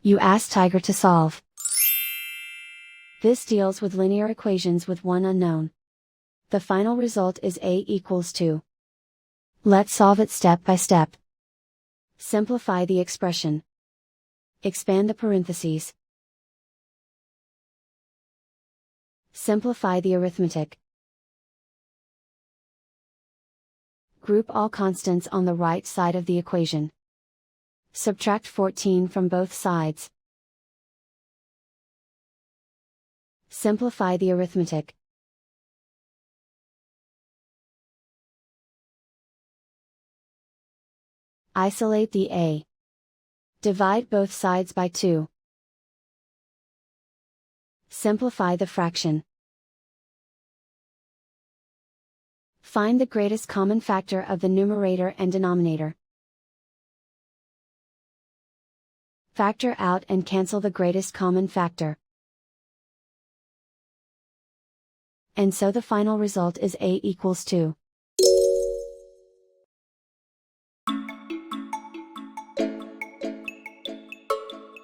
You ask Tiger to solve. This deals with linear equations with one unknown. The final result is a equals 2. Let's solve it step by step. Simplify the expression. Expand the parentheses. Simplify the arithmetic. Group all constants on the right side of the equation. Subtract 14 from both sides. Simplify the arithmetic. Isolate the a. Divide both sides by 2. Simplify the fraction. Find the greatest common factor of the numerator and denominator. Factor out and cancel the greatest common factor. And so the final result is a equals 2.